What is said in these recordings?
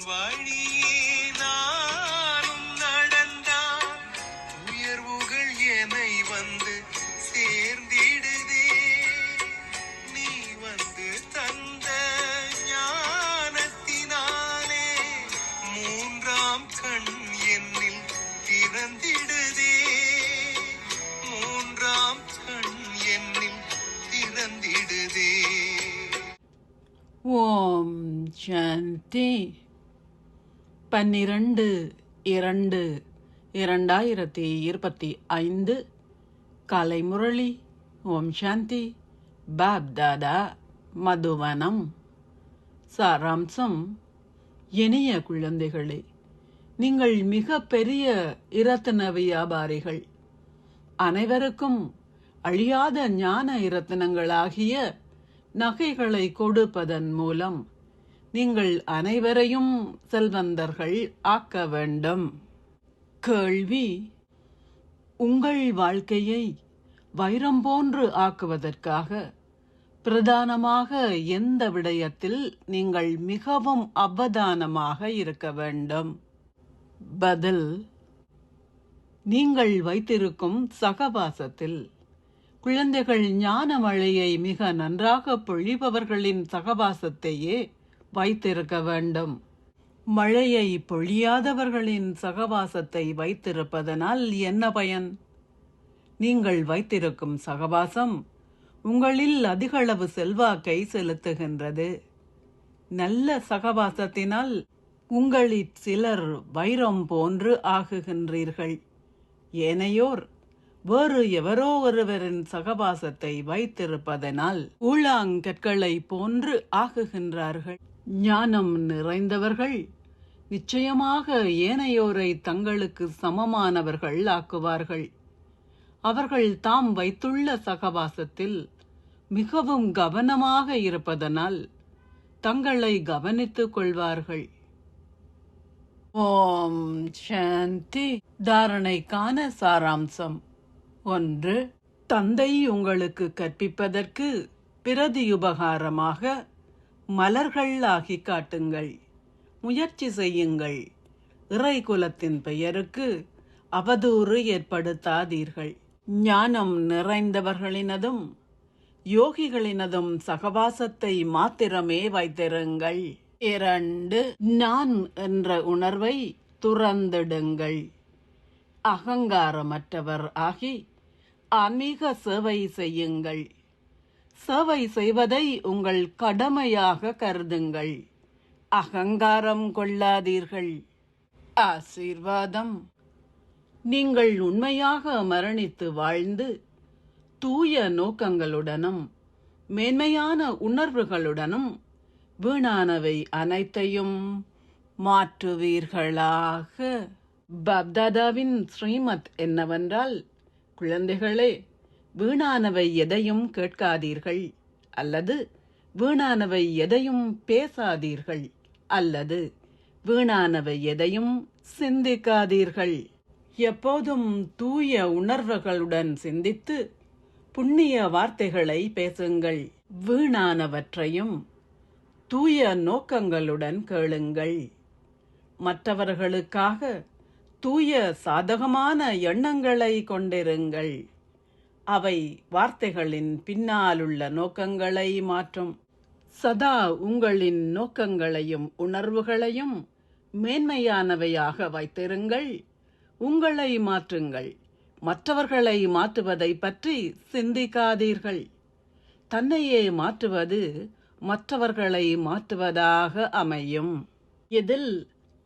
வழியே நானும் நடந்தான் உயர்வுகள் என்னை வந்து சேர்ந்திடுதே. நீ வந்து தந்த ஞானத்தினாலே மூன்றாம் கண் என்னில் திறந்திடுதே. மூன்றாம் கண் என்னில் திறந்திடுதே. ஓம் சாந்தி. 12/2/2025 காலை முரளி. ஓம் சாந்தி. பாப் தாதா, மதுவனம். சாராம்சம்: இனிய குழந்தைகளே, நீங்கள் மிக பெரிய இரத்தின வியாபாரிகள். அனைவருக்கும் அழியாத ஞான இரத்தினங்களாகிய நகைகளை கொடுப்பதன் மூலம் நீங்கள் அனைவரையும் செல்வந்தர்கள் ஆக்க வேண்டும். கேள்வி: உங்கள் வாழ்க்கையை வைரம் போன்று ஆக்குவதற்காக பிரதானமாக எந்த விடயத்தில் நீங்கள் மிகவும் அவதானமாக இருக்க வேண்டும்? பதில்: நீங்கள் வைத்திருக்கும் சகவாசத்தில். குழந்தைகள் ஞான மழையை மிக நன்றாக பொழிபவர்களின் சகவாசத்தையே வைத்திருக்க வேண்டும். மழையை பொழியாதவர்களின் சகவாசத்தை வைத்திருப்பதனால் என்ன பயன்? நீங்கள் வைத்திருக்கும் சகவாசம் உங்களில் அதிகளவு செல்வாக்கை செலுத்துகின்றது. நல்ல சகவாசத்தினால் உங்களில் சிலர் வைரம் போன்று ஆகுகின்றீர்கள். ஏனையோர் வேறு எவரோ ஒருவரின் சகவாசத்தை வைத்திருப்பதனால் ஊழாங்கற்களை போன்று ஆகுகின்றார்கள். ஞானம் நிறைந்தவர்கள் நிச்சயமாக ஏனையோரை தங்களுக்கு சமமானவர்கள் ஆக்குவார்கள். அவர்கள் தாம் வைத்துள்ள சகவாசத்தில் மிகவும் கவனமாக இருப்பதனால் தங்களை கவனித்துக் கொள்வார்கள். ஓம் சாந்தி. தாரணைக்கான சாராம்சம்: 1. தந்தை உங்களுக்கு கற்பிப்பதற்கு பிரதியுபகாரமாக மலர்கள் ஆகி காட்டுங்கள். முயற்சி செய்யுங்கள். இறை குலத்தின் பெயருக்கு அவதூறு ஏற்படுத்தாதீர்கள். ஞானம் நிறைந்தவர்களினதும் யோகிகளினதும் சகவாசத்தை மாத்திரமே வைத்திருங்கள். 2. நான் என்ற உணர்வை துறந்திடுங்கள். அகங்காரமற்றவர் ஆகி ஆன்மீக சேவை செய்யுங்கள். சேவை செய்வதை உங்கள் கடமையாக கருதுங்கள். அகங்காரம் கொள்ளாதீர்கள். ஆசீர்வாதம்: நீங்கள் உண்மையாக மரணித்து வாழ்ந்து தூய நோக்கங்களுடனும் மேன்மையான உணர்வுகளுடனும் வீணானவை அனைத்தையும் மாற்றுவீர்களாக. பாப்தாதாவின் ஸ்ரீமத் என்னவென்றால், குழந்தைகளே, வீணானவை எதையும் கேட்காதீர்கள், அல்லது வீணானவை எதையும் பேசாதீர்கள், அல்லது வீணானவை எதையும் சிந்திக்காதீர்கள். எப்போதும் தூய உணர்வுகளுடன் சிந்தித்து புண்ணிய வார்த்தைகளை பேசுங்கள். வீணானவற்றையும் தூய நோக்கங்களுடன் கேளுங்கள். மற்றவர்களுக்காக தூய சாதகமான எண்ணங்களை கொண்டிருங்கள். அவை வார்த்தைகளின் பின்னாலுள்ள நோக்கங்களை மாற்றும். சதா உங்களின் நோக்கங்களையும் உணர்வுகளையும் மேன்மையானவையாக வைத்திருங்கள். உங்களை மாற்றுங்கள். மற்றவர்களை மாற்றுவதை பற்றி சிந்திக்காதீர்கள். தன்னையே மாற்றுவது மற்றவர்களை மாற்றுவதாக அமையும். இதில்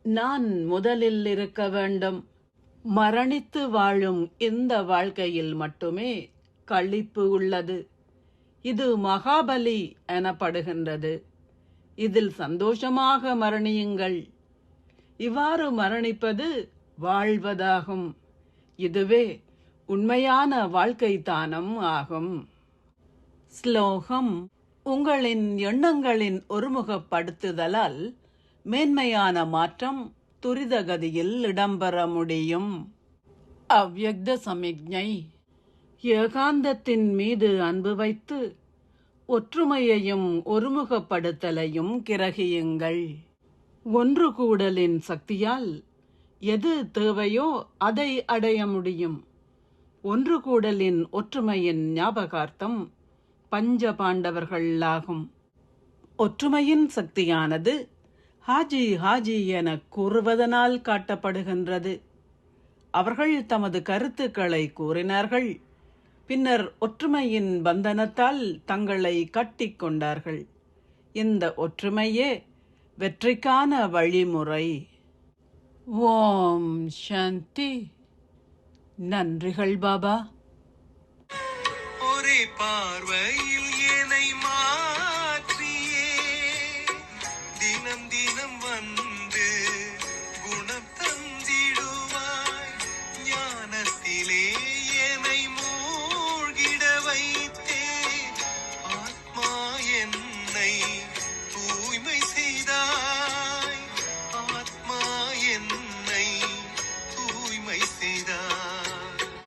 நான் முதலில் இருக்க வேண்டும். மரணித்து வாழும் இந்த வாழ்க்கையில் மட்டுமே களிப்பு உள்ளது. இது மகாபலி எனப்படுகின்றது. இதில் சந்தோஷமாக மரணியுங்கள். இவ்வாறு மரணிப்பது வாழ்வதாகும். இதுவே உண்மையான வாழ்க்கை தானம் ஆகும். ஸ்லோகம்: உங்களின் எண்ணங்களின் ஒருமுகப்படுத்துதலால் மேன்மையான மாற்றம் துரிதகதியில் இடம்பெற முடியும். அவ்யக்த சமிக்ஞை: ஏகாந்தத்தின் மீது அன்பு வைத்து ஒற்றுமையையும் ஒருமுகப்படுத்தலையும் கிரகியுங்கள். ஒன்று கூடலின் சக்தியால் எது தேவையோ அதை அடைய முடியும். ஒன்று கூடலின் ஒற்றுமையின் ஞாபகார்த்தம் பஞ்ச பாண்டவர்கள் ஆகும். ஒற்றுமையின் சக்தியானது ஹாஜி ஹாஜி என கூறுவதனால் காட்டப்படுகின்றது. அவர்கள் தமது கருத்துக்களை கூறினார்கள். பின்னர் ஒற்றுமையின் பந்தனத்தால் தங்களை கட்டிக்கொண்டார்கள். இந்த ஒற்றுமையே வெற்றிக்கான வழிமுறை. ஓம் சாந்தி. நன்றிகள் பாபா. ஒரே பார்வையில் என்னை மாற்றியே தினம் தினம் வந்து